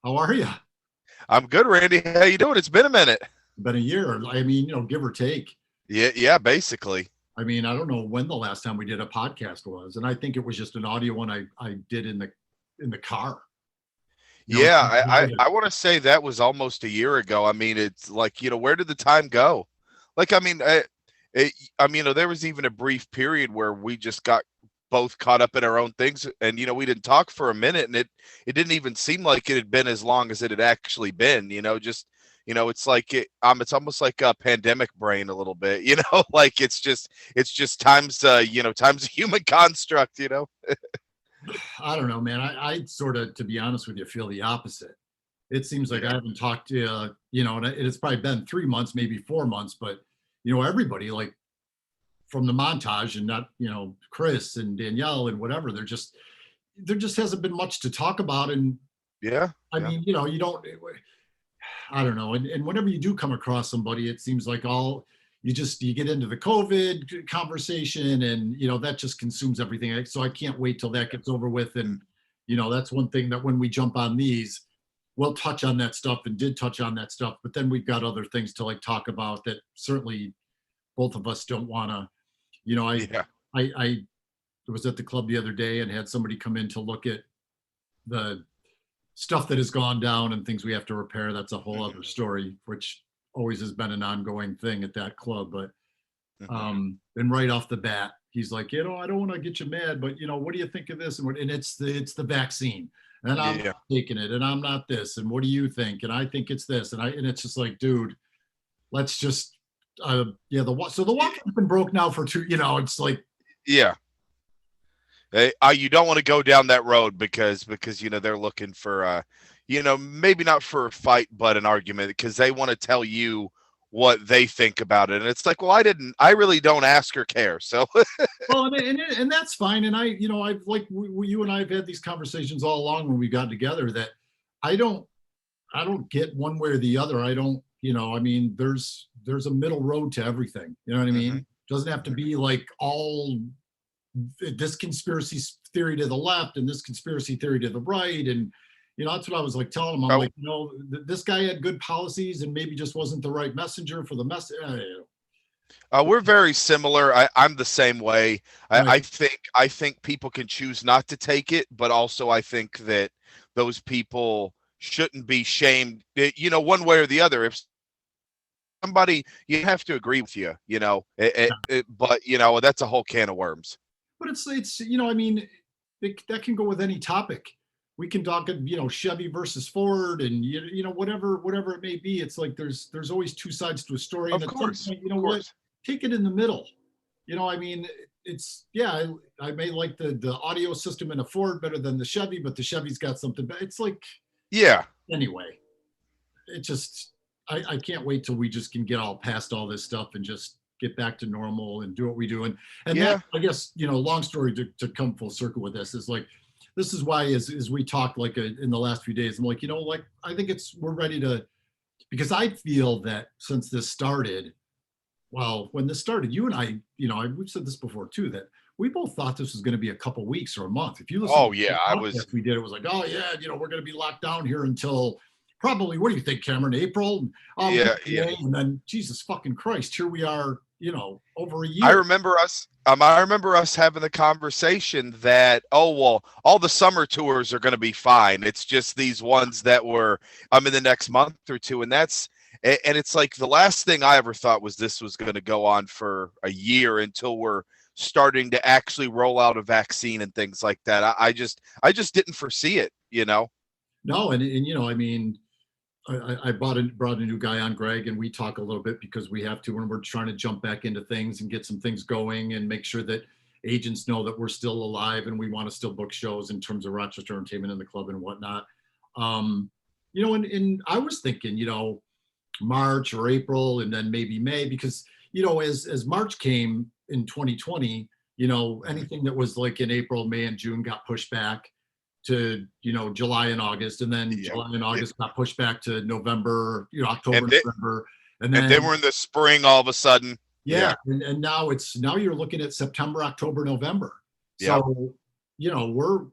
How are you? I'm good, Randy. How you doing? It's been a minute. Been a year. I mean, give or take. Yeah, basically. I mean, I don't know when the last time we did a podcast was, and I think it was just an audio one I did in the car. You know, Yeah, I want to say that was almost a year ago. I mean, it's like, where did the time go? Like, there was even a brief period where we just got both caught up in our own things, and we didn't talk for a minute, and it didn't even seem like it had been as long as it had actually been. It's like it's almost like a pandemic brain a little bit. Like it's just time's a human construct. I don't know, man. I sort of, to be honest with you, feel the opposite. It seems like I Yeah. haven't talked to and it's probably been 3 months, maybe 4 months, but everybody like from the montage and not Chris and Danielle and whatever. There just hasn't been much to talk about, and Yeah. I Yeah. mean, you don't. I don't know. And whenever you do come across somebody, it seems like all you get into the COVID conversation, and that just consumes everything. So I can't wait till that gets over with. And that's one thing that when we jump on these, we'll touch on that stuff and did touch on that stuff. But then we've got other things to like talk about that certainly both of us don't want to. You know, I Yeah. I was at the club the other day and had somebody come in to look at the stuff that has gone down and things we have to repair. That's a whole other Hmm. story, which always has been an ongoing thing at that club. But Hmm. and right off the bat, he's like, I don't want to get you mad, but what do you think of this? And it's the vaccine, and I'm Yeah. not taking it, and I'm not this, and what do you think? And I think it's this, and it's just like, dude, let's just yeah, the walk-up's been broke now for two. It's like, Yeah. You don't want to go down that road because they're looking for maybe not for a fight but an argument because they want to tell you what they think about it, and it's like, well, I really don't ask or care. So well, and that's fine. And I've like you and I have had these conversations all along when we got together that I don't I don't get one way or the other. I don't, I mean, there's a middle road to everything. You know what I hmm. mean? Doesn't have to Hmm. be like all this conspiracy theory to the left and this conspiracy theory to the right. And that's what I was like telling him. I'm Oh, like, this guy had good policies and maybe just wasn't the right messenger for the message. we're very similar. I'm the same way. I, Right. I think I think people can choose not to take it, but also I think that those people shouldn't be shamed, one way or the other. If somebody, you have to agree with but that's a whole can of worms. But it's I mean, that can go with any topic. We can talk, Chevy versus Ford, and whatever it may be. It's like there's always two sides to a story, and Of at some course, point, you know of what? course. Take it in the middle. I mean, it's yeah. I may like the audio system in a Ford better than the Chevy, but the Chevy's got something. But it's like Yeah. anyway. It just I can't wait till we just can get all past all this stuff and just get back to normal and do what we do. And that, Yeah. I guess, long story to come full circle with this is like, this is why as we talked like in the last few days, I'm like, like I think we're ready to, because I feel that since this started, well, when this started, you and I, we've said this before too, that we both thought this was going to be a couple weeks or a month. If you listen to Oh the yeah, I was. podcast we did, it was like, oh yeah, we're going to be locked down here until probably, what do you think, Cameron? April, maybe Yeah, yeah. May, and then Jesus fucking Christ, here we are, over a I year. remember us. I remember us having the conversation that, oh well, all the summer tours are going to be fine. It's just these ones that were in the next month or two, and it's like the last thing I ever thought was this was going to go on for a year until we're starting to actually roll out a vaccine and things like that. I just didn't foresee it. No, and I mean, I brought a new guy on, Greg, and we talk a little bit because we have to when we're trying to jump back into things and get some things going and make sure that agents know that we're still alive and we want to still book shows in terms of Rochester Entertainment and the club and whatnot. And I was thinking, March or April and then maybe May, because as March came in 2020, Mhm. anything that was like in April, May, and June got pushed back to July and August, and then Yeah, July and yeah. August got pushed back to November, October, And then November, and and then then we're in the spring all of a sudden. yeah, Yeah. and now you're looking at September, October, November. Yep. So we're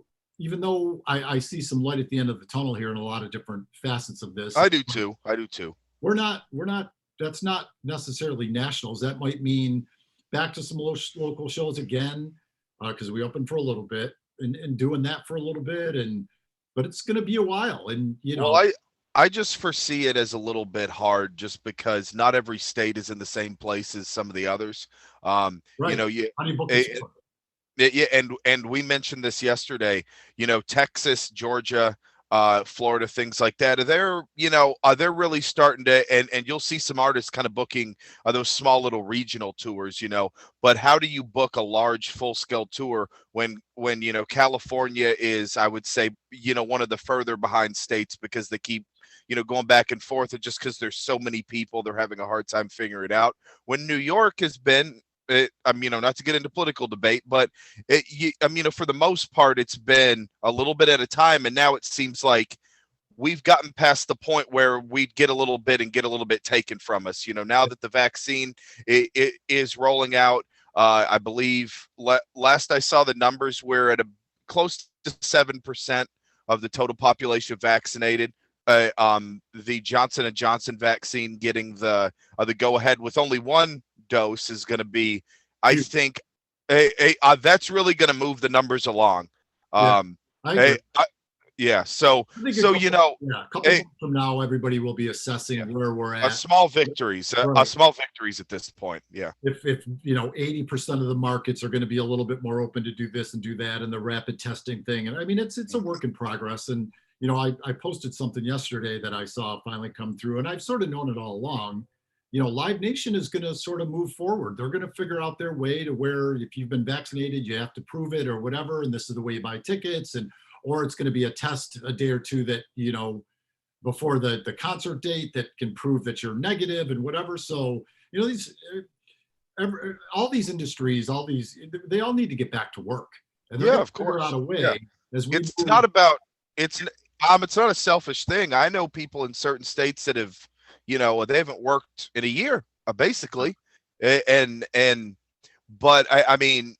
even though I see some light at the end of the tunnel here in a lot of different facets of this, I do too. I do too. we're not, that's not necessarily nationals. That might mean back to some local shows again, because we opened for a little bit and doing that for a little bit. But it's going to be a while. And, Well, I just foresee it as a little bit hard just because not every state is in the same place as some of the others. You right. know, How do you book eh, this tour? yeah, and we mentioned this yesterday. Texas, Georgia, Florida, things like that. They're really starting to, and you'll see some artists kind of booking those small little regional tours. But how do you book a large full scale tour when California is, I would say, one of the further behind states because they keep going back and forth, and just because there's so many people, they're having a hard time figuring it out. When New York has been not to get into political debate, but for the most part, it's been a little bit at a time. And now it seems like we've gotten past the point where we'd get a little bit and get a little bit taken from us. Now that the vaccine it is rolling out, I believe last I saw the numbers, we're at a close to 7% of the total population vaccinated. The Johnson and Johnson vaccine getting the go ahead with only one dose is going to be, I think, that's really going to move the numbers along. Yeah, I agree. Yeah. So I think a couple months from now, everybody will be assessing where we're a at. small victories, Right. small victories at this point. Yeah. If 80% of the markets are going to be a little bit more open to do this and do that, and the rapid testing thing. And I mean, it's a work in progress. And I posted something yesterday that I saw finally come through, and I've sort of known it all along. Live Nation is going to sort of move forward. They're going to figure out their way to where if you've been vaccinated, you have to prove it or whatever, and this is the way you buy tickets, or it's going to be a test a day or two that before the concert date that can prove that you're negative and whatever. So these all these industries, they all need to get back to work, and they're Yeah, going to of figure course. out a way Yeah. as we It's move. not about it's not a selfish thing. I know people in certain states that have, they haven't worked in a year, basically. But I mean,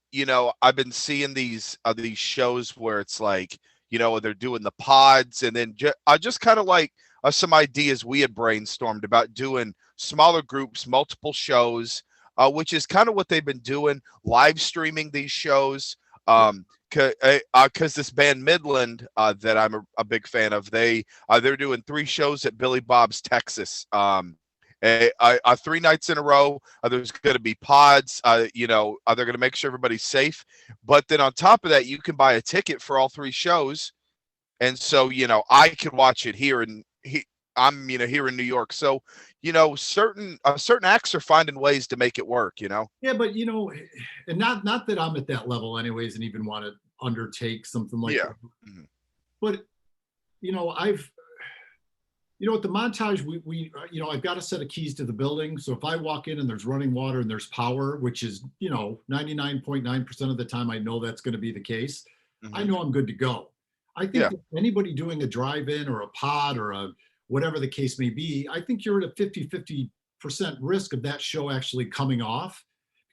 I've been seeing these shows where it's like, they're doing the pods, and then I just kind of like some ideas we had brainstormed about doing smaller groups, multiple shows, which is kind of what they've been doing, live streaming these shows. Because this band Midland that I'm a big fan of, they're doing 3 shows at Billy Bob's Texas. 3 nights in a row. There's going to be pods. They're going to make sure everybody's safe. But then on top of that, you can buy a ticket for all 3 shows, and so I could watch it here, and I'm here in New York. So certain acts are finding ways to make it work. Yeah, but and not that I'm at that level anyways, and even want to undertake something like Yeah. that. Mhm. But I've at the Montage, we I've got a set of keys to the building. So if I walk in and there's running water and there's power, which is 99.9% of the time I know that's going to be the case, I Mhm. know I'm good to go. I think Yeah. that anybody doing a drive-in or a pod or a whatever the case may be, I think you're at a 50% risk of that show actually coming off,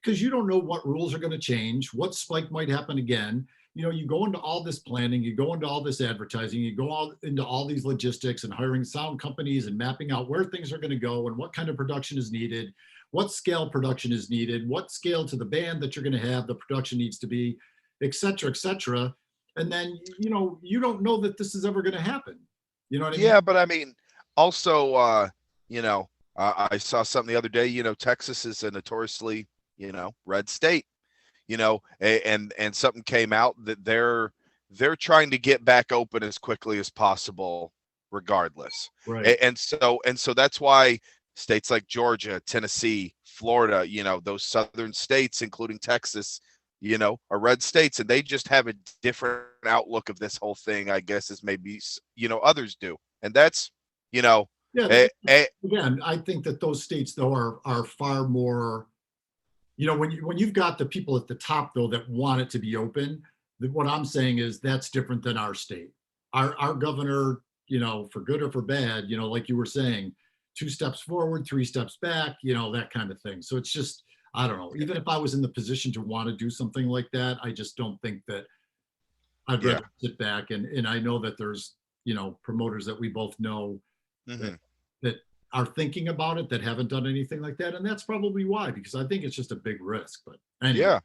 because you don't know what rules are going to change, what spike might happen again. You go into all this planning, you go into all this advertising, you go into all these logistics and hiring sound companies and mapping out where things are going to go and what kind of production is needed, what scale production is needed, what scale to the band that you're going to have the production needs to be, et cetera, et cetera. And then, you don't know that this is ever going to happen. You know what I mean? Yeah, but I mean, also, I saw something the other day. Texas is a notoriously, red state. And something came out that they're trying to get back open as quickly as possible, regardless. Right. And so that's why states like Georgia, Tennessee, Florida, those southern states, including Texas, are red states, and they just have a different outlook of this whole thing, I guess, as maybe others do. And that's Yeah. eh, eh, Again, I think that those states though are far more, when you've got the people at the top though that want it to be open, what I'm saying is that's different than our state. Our governor, for good or for bad, like you were saying, 2 steps forward, 3 steps back, that kind of thing. So it's just, I don't know. Even if I was in the position to want to do something like that, I just don't think that I'd Yeah. rather sit back and I know that there's, promoters that we both know that, Hmm. that are thinking about it that haven't done anything like that. And that's probably why, because I think it's just a big risk. But anyway, Yeah.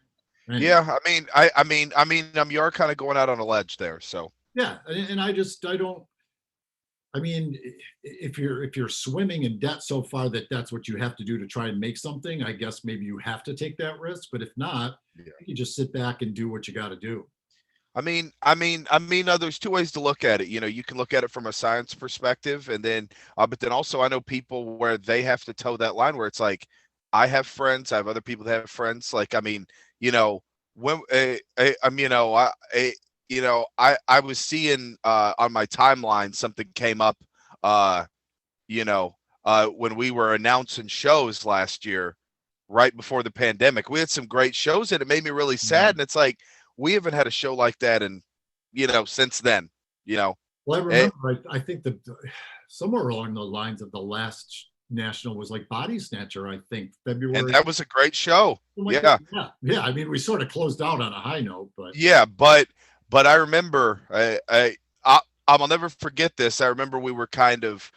anyway. Yeah. You are kind of going out on a ledge there. So Yeah. And I don't, I mean, if you're swimming in debt so far that that's what you have to do to try and make something, I guess maybe you have to take that risk. But if not, yeah. you just sit back and do what you got to do. There's two ways to look at it. You can look at it from a science perspective, and then, but then also I know people where they have to toe that line where it's like, I have friends, I have other people that have friends. Like, you know, when, I was seeing on my timeline something came up, uh, when we were announcing shows last year, right before the pandemic. We had some great shows, and it made me really Yeah. sad. And it's like, we haven't had a show like that and since then, you know. Well, I Eh, remember, I think that somewhere along the lines of the last national was like Body Snatcher, I think and February, that was a great show. something like that. Yeah. Yeah. Yeah. I mean, we sort of closed out on a high note, but Yeah, but I remember I'll never forget this. I remember we were kind of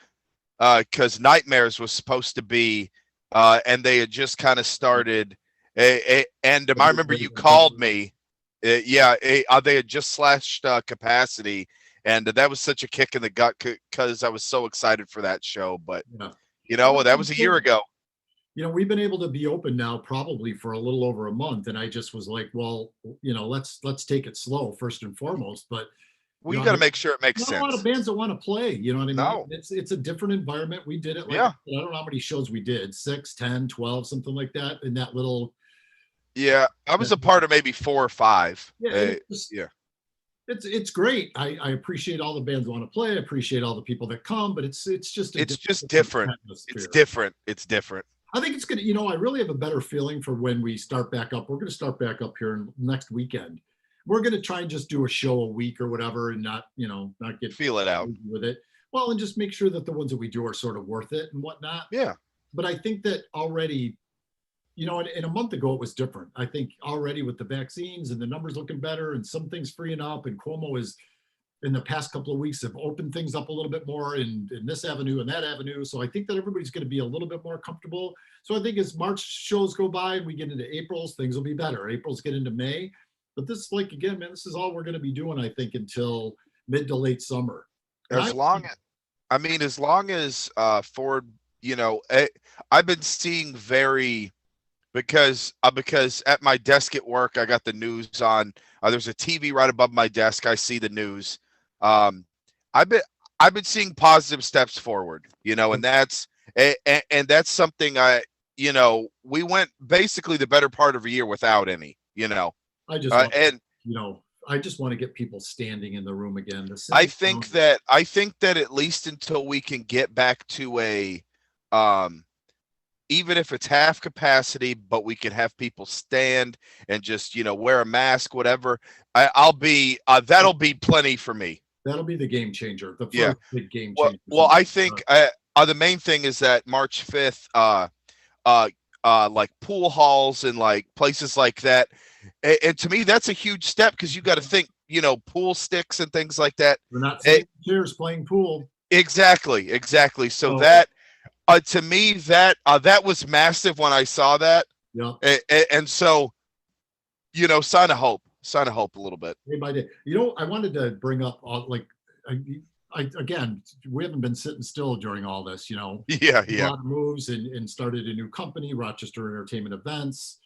because Nightmares was supposed to be and they had just kind of started and I remember you called me. They had just slashed capacity, and that was such a kick in the gut because I was so excited for that show. But yeah. that was a year ago. We've been able to be open now probably for a little over a month, and I just was like, well, let's take it slow first and foremost. But Well, you got to make sure it makes not a lot of sense. bands that want to play, you know what I mean? No. It's a different environment. We did it like, Yeah. I don't know how many shows we did, 6, 10, 12, something like that, in that little. Yeah, I was a part of maybe 4 or 5. Yeah, and it's just, Yeah. it's great. I appreciate all the bands that want to play. I appreciate all the people that come, but it's just a It's just different different. atmosphere. It's different. It's different. I think it's gonna, I really have a better feeling for when we start back up. We're gonna start back up here next weekend. We're gonna try and just do a show a week or whatever, and not get Feel it out. crazy with it. Well, and just make sure that the ones that we do are sort of worth it and whatnot. Yeah. But I think that already, in a month ago it was different. I think already with the vaccines and the numbers looking better and some things freeing up, and Cuomo is in the past couple of weeks have opened things up a little bit more in this avenue and that avenue. So I think that everybody's going to be a little bit more comfortable. So I think as March shows go by and we get into April's, things will be better. April's get into May. But this, like, again, man, this is all we're going to be doing, I think, until mid to late summer. As long as Ford, I've been seeing because at my desk at work I got the news on. There's a TV right above my desk. I see the news. Um, I've been seeing positive steps forward, and that's something we went basically the better part of a year without any, I just want, and I just want to get people standing in the room again. I think that at least until we can get back to a even if it's half capacity, but we can have people stand and just, wear a mask, whatever. That'll be plenty for me. That'll be the game changer. The Yeah. first big game Well, changer. well, I think the main thing is that March 5th, like pool halls and like places like that. And to me, that's a huge step because you got to think, pool sticks and things like that. We're not sitting in chairs playing pool. Exactly. So Oh. that, to me, that was massive when I saw that. Yeah. And so, sign of hope a little bit. Day by day. I wanted to bring up again, we haven't been sitting still during all this, Yeah. a lot of moves and started a new company, Rochester Entertainment Events.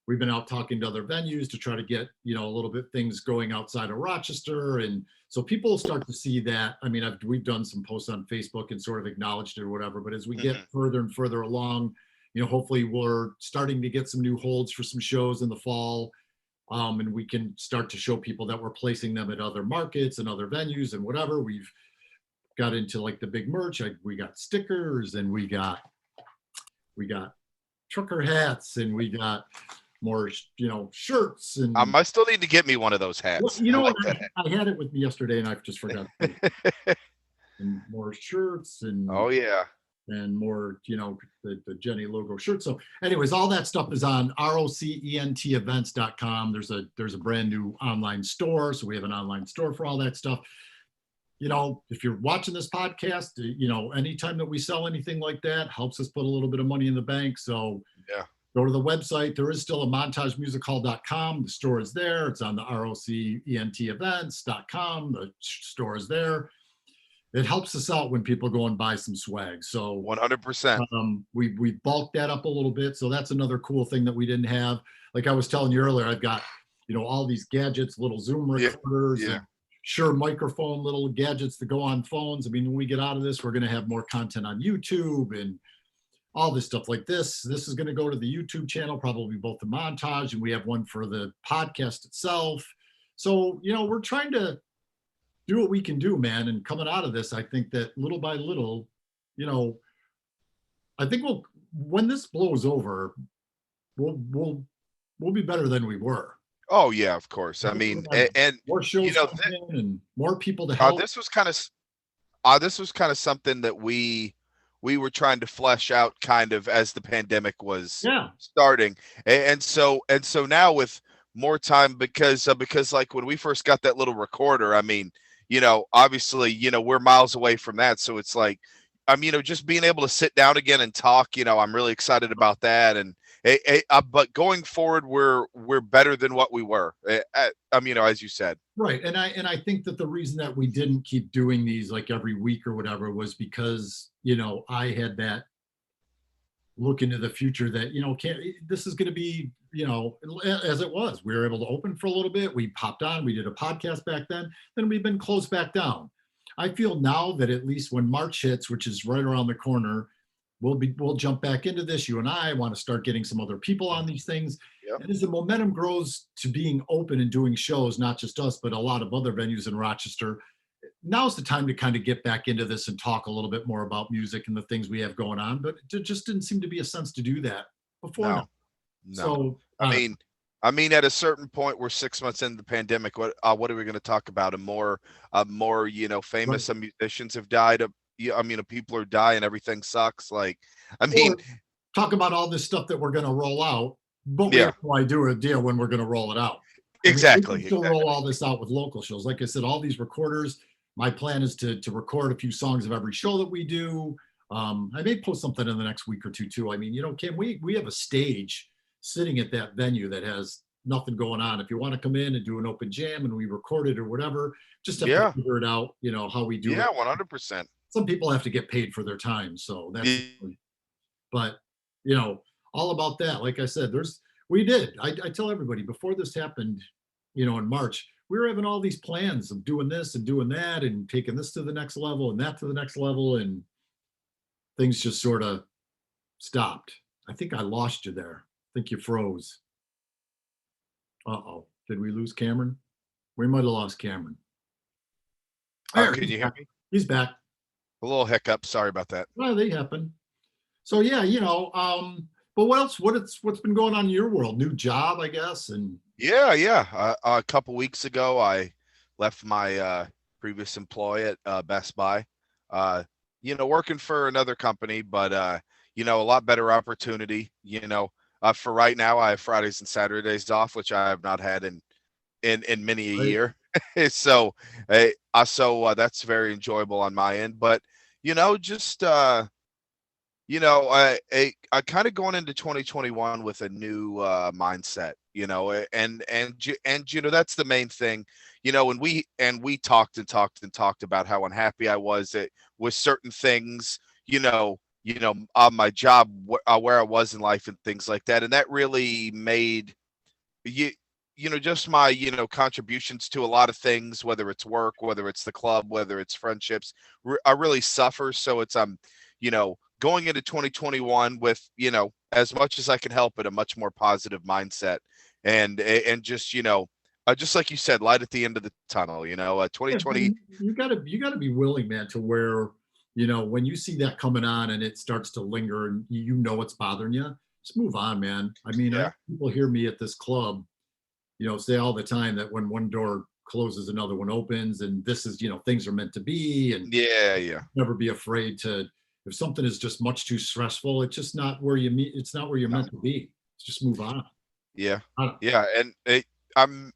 We've been out talking to other venues to try to get, a little bit things going outside of Rochester. And so people start to see that. I mean, we've done some posts on Facebook and sort of acknowledged it or whatever, but as we get further and further along, hopefully we're starting to get some new holds for some shows in the fall. And we can start to show people that we're placing them at other markets and other venues and whatever. We've got into like the big merch. We got stickers and we got trucker hats and we got more, shirts. And I still need to get me one of those hats. Well, I had it with me yesterday and I just forgot. And more shirts and oh yeah. and more, the Jenny logo shirt. So anyways, all that stuff is on rocentevents.com. There's a brand new online store. So we have an online store for all that stuff. If you're watching this podcast, anytime that we sell anything like that helps us put a little bit of money in the bank. So Yeah. go to the website. There is still a montagemusichall.com. The store is there. It's on the rocentevents.com. The store is there. It helps us out when people go and buy some swag. So 100%. we bulked that up a little bit. So that's another cool thing that we didn't have. Like I was telling you earlier, I've got, all these gadgets, little Zoom recorders, Yeah. and Shure microphone, little gadgets to go on phones. I mean, when we get out of this, we're going to have more content on YouTube and all this stuff like this. This is going to go to the YouTube channel, probably both the montage, and we have one for the podcast itself. So, we're trying to do what we can do, man. And coming out of this, I think that little by little, I think when this blows over, we'll be better than we were. Oh yeah, of course. I mean, and more shows coming in and more people to help. this was kind of something that we were trying to flesh out kind of as the pandemic was starting. And so now with more time, because like when we first got that little recorder, I mean, obviously, we're miles away from that. So it's like, just being able to sit down again and talk, I'm really excited about that. And but going forward, we're better than what we were. As you said. Right. And I think that the reason that we didn't keep doing these like every week or whatever was because, I had that look into the future that, this is going to be, as it was. We were able to open for a little bit. We popped on, we did a podcast back then we've been closed back down. I feel now that at least when March hits, which is right around the corner, we'll jump back into this. You and I want to start getting some other people on these things. Yep. And as the momentum grows to being open and doing shows, not just us, but a lot of other venues in Rochester, now's the time to kind of get back into this and talk a little bit more about music and the things we have going on. But it just didn't seem to be a sense to do that before. No. So I mean, at a certain point, we're 6 months into the pandemic. What are we going to talk about? More, famous musicians have died. People are dying. Everything sucks. Like, talk about all this stuff that we're going to roll out, but we have no idea when we're going to roll it out. Exactly. We can still roll all this out with local shows. Like I said, all these recorders. My plan is to record a few songs of every show that we do. I may post something in the next week or two too. I mean, Kim, we have a stage sitting at that venue that has nothing going on. If you want to come in and do an open jam and we record it or whatever, just have to figure it out, how we do it. Yeah, 100%. Some people have to get paid for their time. So that's, but all about that. Like I said, I tell everybody before this happened, in March, we were having all these plans of doing this and doing that and taking this to the next level and that to the next level. And things just sort of stopped. I think I lost you there. I think you froze. Uh-oh. Did we lose Cameron? We might have lost Cameron. Can you hear me? He's back. A little hiccup. Sorry about that. Well, they happen. So yeah, but what else? What's been going on in your world? New job, I guess, and yeah. A couple weeks ago, I left my previous employ at Best Buy. Working for another company, but a lot better opportunity. For right now, I have Fridays and Saturdays off, which I have not had in many a year. So that's very enjoyable on my end. But I kind of going into 2021 with a new mindset, and that's the main thing, and we talked about how unhappy I was with certain things, on my job, where I was in life and things like that. And that really made just my, contributions to a lot of things, whether it's work, whether it's the club, whether it's friendships, I really suffer. So it's, going into 2021 with, as much as I can help it, a much more positive mindset and just, just like you said, light at the end of the tunnel, 2020. You gotta be willing, man, to where, when you see that coming on and it starts to linger and it's bothering you, just move on, man. I mean, people hear me at this club, say all the time that when one door closes, another one opens, and this is, things are meant to be. And yeah. never be afraid to, if something is just much too stressful, it's just not where you meet. It's not where you're No. meant to be. Just move on. Yeah. I don't- Yeah. And I'm,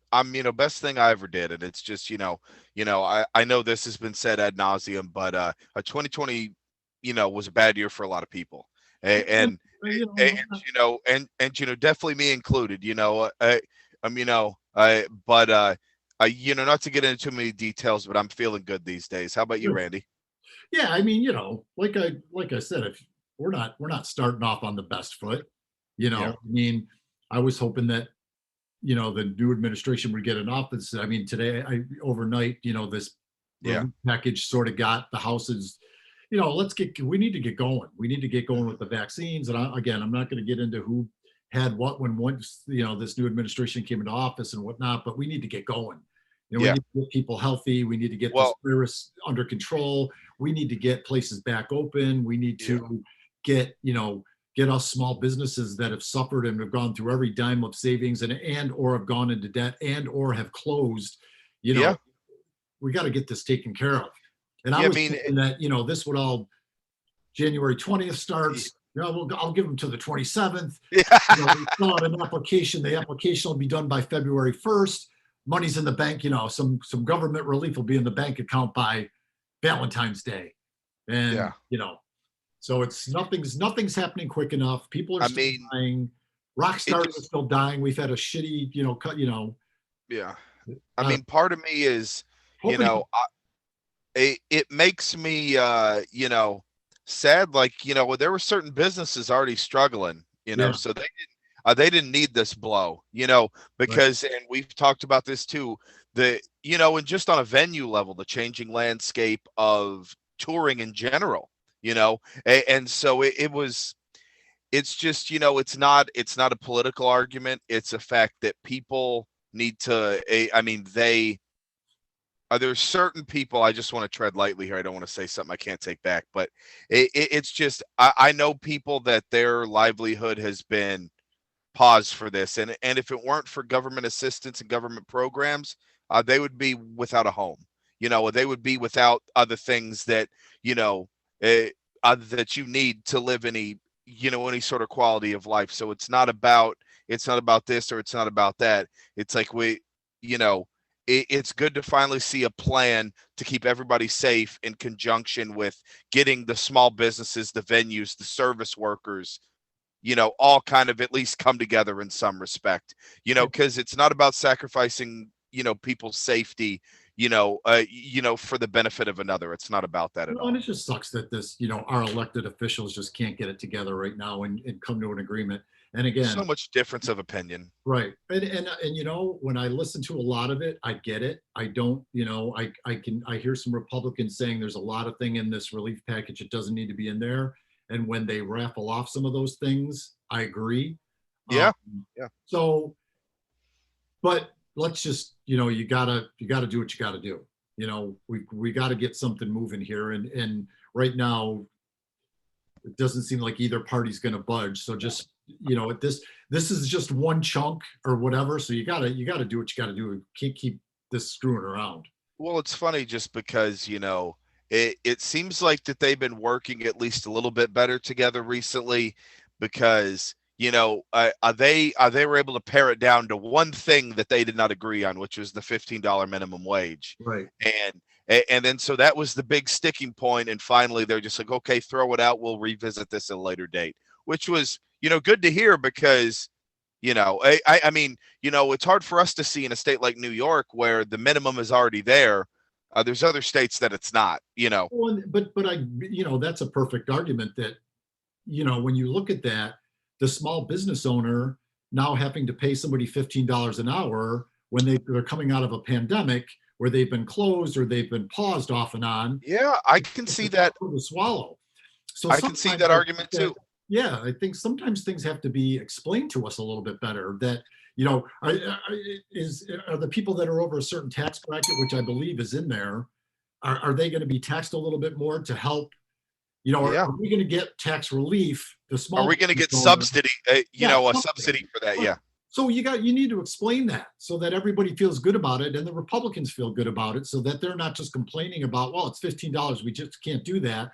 best thing I ever did. And it's just, I know this has been said ad nauseum, but, 2020, was a bad year for a lot of people. And, you and, know, definitely me included, but, not to get into too many details, but I'm feeling good these days. How about you, Randy? yeah, I mean, like I said, if we're not starting off on the best foot, Yeah. I mean, I was hoping that, the new administration would get in office. I mean, today, overnight, this Yeah. relief package sort of got the houses, we need to get going. We need to get going with the vaccines. And again, I'm not going to get into who had what when once, this new administration came into office and whatnot, but we need to get going. We Yeah. need to get people healthy. We need to get this Well, virus under control. We need to get places back open. We need yeah. to get us small businesses that have suffered and have gone through every dime of savings and or have gone into debt and or have closed. Yeah. We got to get this taken care of. And I Yeah. I was mean, thinking that, this would all January 20th starts. I'll give them to the 27th. yeah. Fill out an application. The application will be done by February 1st. Money's in the bank. Some government relief will be in the bank account by Valentine's Day. And Yeah. so it's nothing's happening quick enough. People are I still mean, dying. Rock stars just- are still dying. We've had a shitty, Yeah. I uh, mean, part of me is, hoping- it makes me, sad. Like, there were certain businesses already struggling, Yeah. so they didn't need this blow, because, and we've talked about this too, and just on a venue level, the changing landscape of touring in general, and so it's just, it's not a political argument. It's a fact that people need to, there's certain people, I just want to tread lightly here. I don't want to say something I can't take back, but it's just, I know people that their livelihood has been paused for this. And if it weren't for government assistance and government programs, they would be without a home, they would be without other things that, that you need to live any sort of quality of life. So it's not about this or it's not about that. It's like it's good to finally see a plan to keep everybody safe in conjunction with getting the small businesses, the venues, the service workers, all kind of at least come together in some respect, because it's not about sacrificing, people's safety, for the benefit of another. It's not about that at all. And it just sucks that our elected officials just can't get it together right now and come to an agreement. And again, So much difference of opinion. right. And when I listen to a lot of it, I get it. I don't, I hear some Republicans saying there's a lot of thing in this relief package that doesn't need to be in there. And when they raffle off some of those things, I agree. Yeah. So, but let's just, you gotta do what you gotta do. We gotta get something moving here. And right now, it doesn't seem like either party's gonna budge. So just, this is just one chunk or whatever. So you gotta do what you gotta do. You can't keep this screwing around. Well, it's funny just because, it seems like that they've been working at least a little bit better together recently because, they were able to pare it down to one thing that they did not agree on, which was the $15 minimum wage. Right. And then so that was the big sticking point. And finally, they're just like, okay, throw it out. We'll revisit this at a later date, which was, good to hear because, I mean, it's hard for us to see in a state like New York where the minimum is already there. There's other states that it's not, Well, but that's a perfect argument that, when you look at that, the small business owner now having to pay somebody $15 an hour when they're coming out of a pandemic where they've been closed or they've been paused off and on. Yeah, I can see that. To swallow. So I can see sometimes that I argument think too. Yeah, I think sometimes things have to be explained to us a little bit better. That are the people that are over a certain tax bracket, which I believe is in there, are they going to be taxed a little bit more to help? Are we going to get tax relief? Are we going to get subsidy? A subsidy for that? Yeah. So you need to explain that so that everybody feels good about it and the Republicans feel good about it, so that they're not just complaining about, well, it's $15, we just can't do that.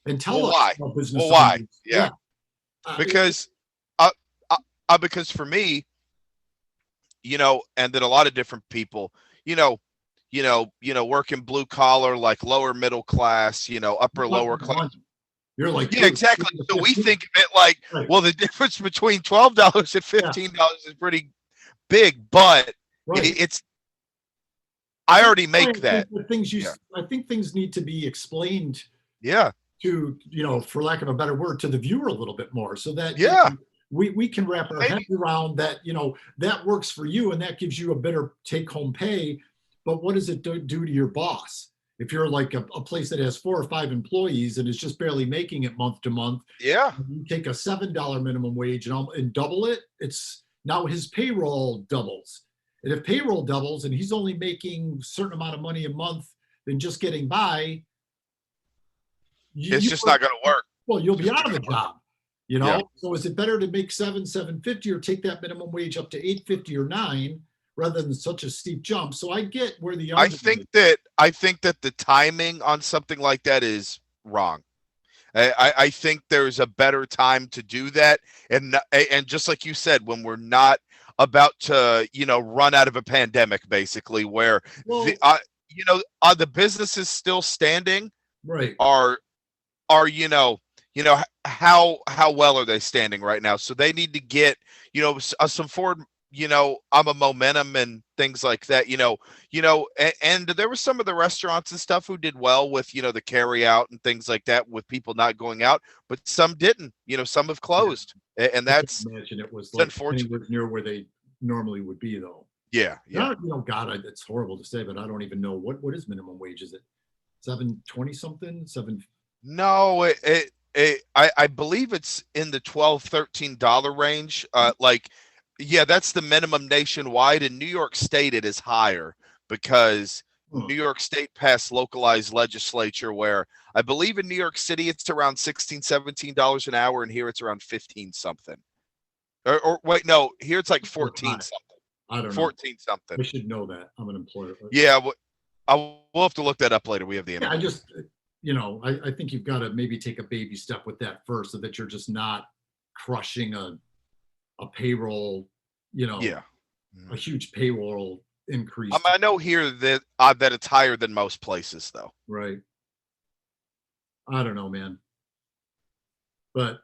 and tell Well, us why? about business Well, why? owners. Yeah, Yeah. Yeah. because uh, because for me, and then a lot of different people, you know, working blue collar, like lower middle class, You're upper lower talking class. money. You're like, Yeah, dude, exactly. So we 15. think of it like, Right. well, the difference between $12 and Yeah. $15 is pretty big, but Right. it's I already I make think that. the things Yeah. I think things need to be explained Yeah. to, for lack of a better word, to the viewer a little bit more so that, Yeah. we can wrap our Maybe. heads around that, that works for you and that gives you a better take home pay. But what does it do to your boss? If you're like a place that has 4 or 5 employees and is just barely making it month to month, Yeah. you take a $7 minimum wage and double it, it's now his payroll doubles. And if payroll doubles and he's only making a certain amount of money a month than just getting by, It's you just not going to work. well, you'll It's be just out of not the gonna work. job. Yeah. So is it better to make 750 or take that minimum wage up to 850 or 9 rather than such a steep jump? So I get where the I argument think is. that I think that the timing on something like that is wrong. I think there's a better time to do that, and just like you said, when we're not about to run out of a pandemic, basically, where the Well, are the businesses still standing? right. Are how well are they standing right now? So they need to get some forward, I'm a momentum and things like that. And there were some of the restaurants and stuff who did well with the carry out and things like that with people not going out, but some didn't. Some have Yeah. closed, and I can that's imagine it was it's like unfortunate. anywhere near where they normally would be, though. Yeah, yeah. Now, God, it's horrible to say, but I don't even know what is minimum wage. Is it 720 something? Seven? No, I believe it's in the $12-13 range. Yeah, that's the minimum nationwide. In New York State, it is higher because Huh. New York State passed localized legislature where I believe in New York City it's around $16-17 an hour, and here it's around 15 something. Or wait, no, here it's like 14 something. I don't know. 14 something. I should know that. I'm an employer. Yeah, we'll have to look that up later. We have the Yeah, I internet. just, I think you've got to maybe take a baby step with that first so that you're just not crushing a payroll, Yeah. a huge payroll increase. I know here that it's higher than most places, though. Right. I don't know, man. But,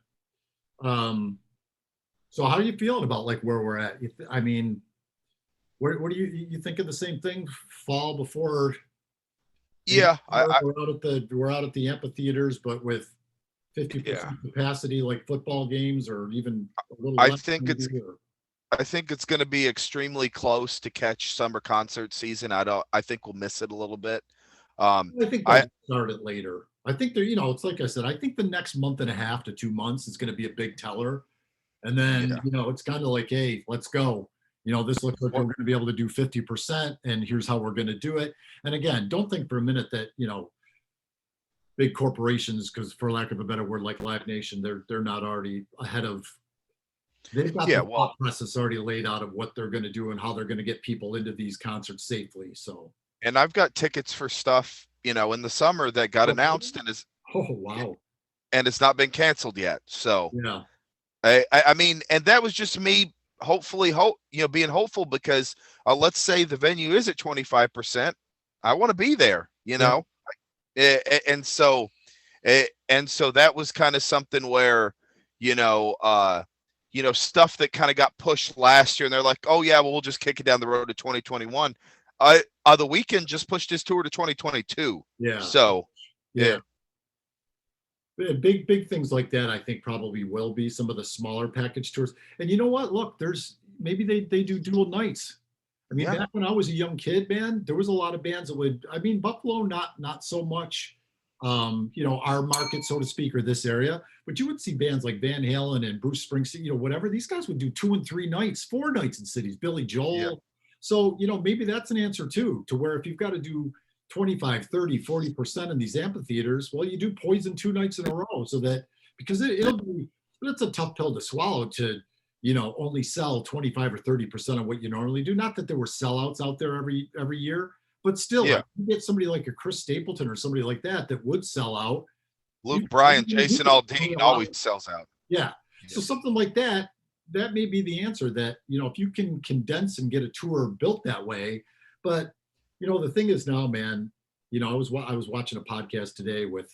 so how are you feeling about like where we're at? I mean, what do you think of the same thing? Fall before Yeah, we're out at the amphitheaters, but with 50% yeah. capacity, like football games, or even a little I less. think it's maybe, or- I think it's going to be extremely close to catch summer concert season. I think we'll miss it a little bit. I think I they'll start it later. I think they're, it's like I said, I think the next month and a half to 2 months is going to be a big teller. And then, Yeah. it's kind of like, hey, let's go. This looks like we're going to be able to do 50%, and here's how we're going to do it. And again, don't think for a minute that, big corporations, because for lack of a better word, like Live Nation, they're not already ahead of. They've got Yeah, the well, thought process already laid out of what they're going to do and how they're going to get people into these concerts safely. So, and I've got tickets for stuff, in the summer that got Oh, announced and is oh wow, it's not been canceled yet. So yeah, I mean, and that was just me hopefully being hopeful because let's say the venue is at 25%. I want to be there, Yeah. and so that was kind of something where, stuff that kind of got pushed last year and they're like, oh yeah, well, we'll just kick it down the road to 2021. The Weeknd just pushed his tour to 2022. yeah, So yeah. Big things like that, I think probably will be some of the smaller package tours. And you know what? Look, there's maybe they do dual nights. I mean, Yeah. back when I was a young kid, man, there was a lot of bands that would. I mean, Buffalo, not so much. Our market, so to speak, or this area, but you would see bands like Van Halen and Bruce Springsteen, whatever. These guys would do 2 and 3 nights, 4 nights in cities. Billy Joel. Yeah. So maybe that's an answer too, to where if you've got to do 25, 30, 40% in these amphitheaters, well, you do Poison 2 nights in a row, so that because it's a tough pill to swallow to, only sell 25 or 30% of what you normally do. Not that there were sellouts out there every year, but still, Yeah. like, you get somebody like a Chris Stapleton or somebody like that would sell out. Luke you Bryan, can do Jason it. I Aldean mean, a lot always of- sells out. yeah. Yeah. So something like that, that may be the answer that, if you can condense and get a tour built that way. But, the thing is now, man, I was watching a podcast today with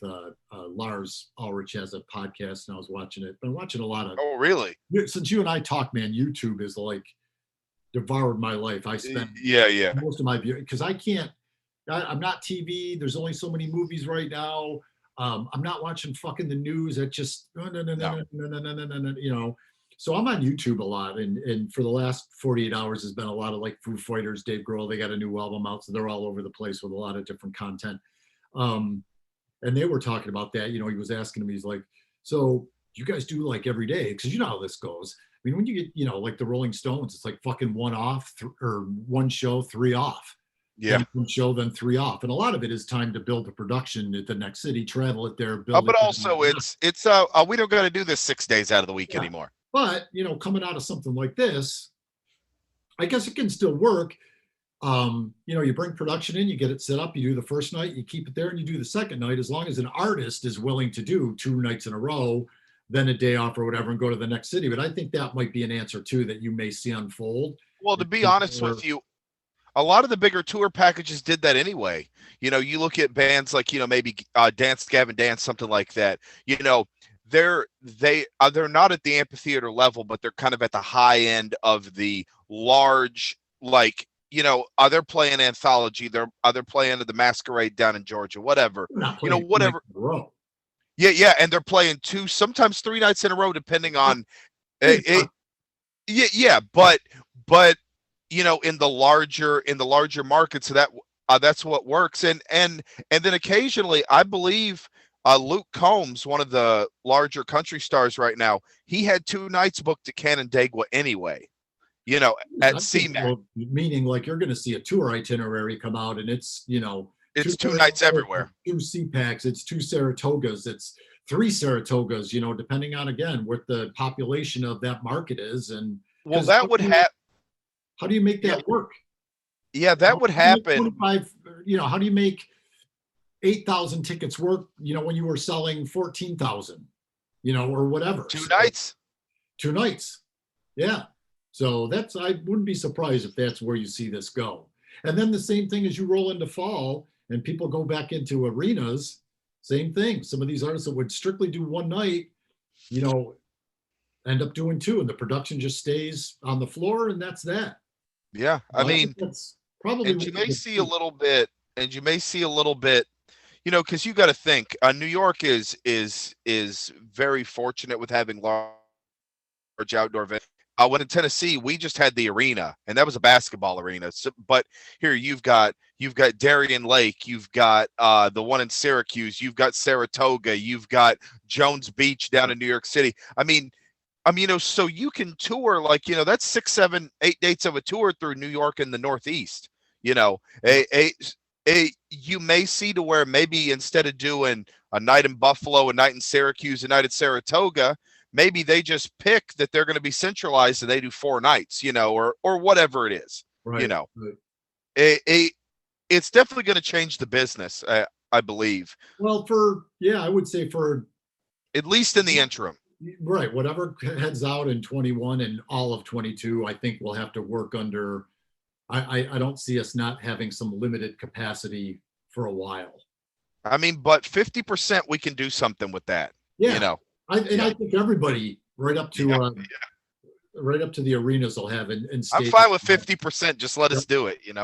Lars Ulrich has a podcast and I was watching it. Been watching a lot of, Oh, really? since you and I talk, man, YouTube is like devoured my life. I spend Yeah, yeah. most of my view because I'm not TV. There's only so many movies right now. I'm not watching fucking the news. That just no, no, no, no, No. no, no, no, no, no, no. So I'm on YouTube a lot, and for the last 48 hours has been a lot of like Foo Fighters, Dave Grohl. They got a new album out, so they're all over the place with a lot of different content. And they were talking about that. He was asking me, he's like, "So you guys do like every day? Because you know how this goes. I mean, when you get, like the Rolling Stones, it's like fucking one off or one show, three off." Yeah. Then one show, then three off. And a lot of it is time to build the production at the next city, travel it there, build But it. also it's we don't got to do this 6 days out of the week Yeah. anymore. But, coming out of something like this, I guess it can still work. You bring production in, you get it set up, you do the first night, you keep it there, and you do the second night, as long as an artist is willing to do 2 nights in a row, then a day off or whatever, and go to the next city. But I think that might be an answer too that you may see unfold. Well, to be honest with you, a lot of the bigger tour packages did that anyway. You look at bands like, maybe Dance Gavin Dance, something like that. They're not at the amphitheater level, but they're kind of at the high end of the large, like, they're playing Anthology, they're playing the Masquerade down in Georgia, whatever. They're not playing Whatever. 2 nights in a row. Yeah, and they're playing 2, sometimes 3 nights in a row, depending on yeah, but in the larger markets, that's what works. And then occasionally, I believe Luke Combs, one of the larger country stars right now, he had 2 nights booked at Canandaigua anyway. At I think, CMAC. well, meaning like you're going to see a tour itinerary come out, and it's It's 2 2 nights everywhere. 2 CPACs, it's 2 Saratogas, it's 3 Saratogas, depending on again what the population of that market is. And Well, that would have. how do you make that work? Yeah, that would happen. How do you make 8,000 tickets work, when you were selling 14,000, or whatever. 2 nights. 2 nights. Yeah. So I wouldn't be surprised if that's where you see this go. And then the same thing as you roll into fall and people go back into arenas, same thing. Some of these artists that would strictly do 1 night, end up doing 2, and the production just stays on the floor, and that's that. Yeah, I mean, that's probably. and you may see a little bit, because you got to think, New York is very fortunate with having large outdoor events. When in Tennessee, we just had the arena, and that was a basketball arena. So, but here you've got Darien Lake, you've got the one in Syracuse, you've got Saratoga, you've got Jones Beach down in New York City. I mean, so you can tour like, that's 6, 7, 8 dates of a tour through New York and the Northeast. You may see to where maybe instead of doing a night in Buffalo, a night in Syracuse, a night at Saratoga, maybe they just pick that they're going to be centralized and they do 4 nights, or whatever it is. Right. Right. It's definitely going to change the business, I believe. Well, I would say for at least in the interim. Right. Whatever heads out in 21 and all of 22, I think we'll have to work under. I don't see us not having some limited capacity for a while. I mean, but 50% we can do something with that. Yeah. I think everybody right up to the arenas will have in I'm fine with 50%. Just let us do it. And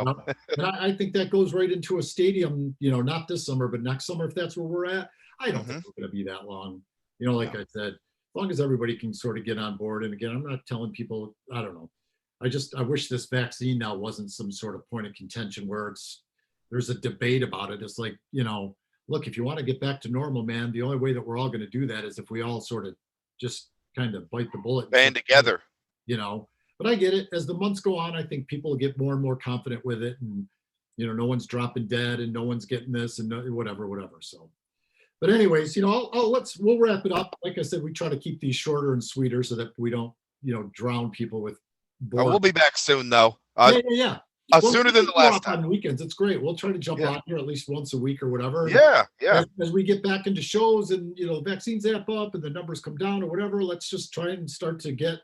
I think that goes right into a stadium. Not this summer, but next summer, if that's where we're at. I don't think we're going to be that long. Like I said, as long as everybody can sort of get on board. And again, I'm not telling people. I don't know. I wish this vaccine now wasn't some sort of point of contention where there's a debate about it. It's like, look, if you want to get back to normal, man, the only way that we're all going to do that is if we all sort of just kind of bite the bullet. Band together. But I get it. As the months go on, I think people will get more and more confident with it. And, no one's dropping dead and no one's getting this and whatever. So, but anyways, we'll wrap it up. Like I said, we try to keep these shorter and sweeter so that we don't, drown people with. We'll be back soon though. Yeah. Well, sooner we than can the go last off time. on weekends. It's great. We'll try to jump Yeah. on here at least once a week or whatever. And Yeah, yeah. as we get back into shows and, you know, vaccines amp up and the numbers come down or whatever, let's just try and start to get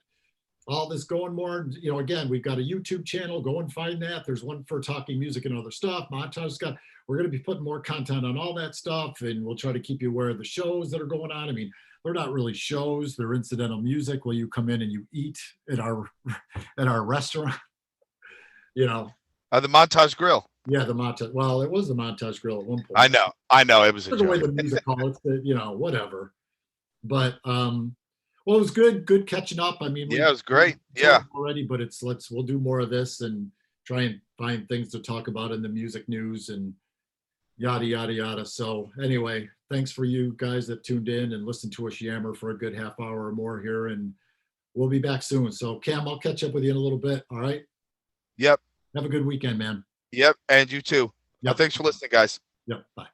all this going more. You know, again, we've got a YouTube channel. Go and find that. There's one for talking music and other stuff. Montage's got, we're going to be putting more content on all that stuff, and we'll try to keep you aware of the shows that are going on. I mean, they're not really shows, they're incidental music where you come in and you eat at our at our restaurant. You know, The Montage Grill. yeah, the Montage. Well, it was the Montage Grill at one point. I know. It was a The way joke. the music hall, it's the, you know, whatever. But well, it was good catching up. I mean, Yeah, it was great. we Yeah. talked already, but we'll do more of this and try and find things to talk about in the music news and yada yada yada. So anyway, thanks for you guys that tuned in and listened to us yammer for a good half hour or more here, and we'll be back soon. So Cam, I'll catch up with you in a little bit. All right. Yep. Have a good weekend, man. Yep. And you too. Yep. Thanks for listening, guys. Yep. Bye.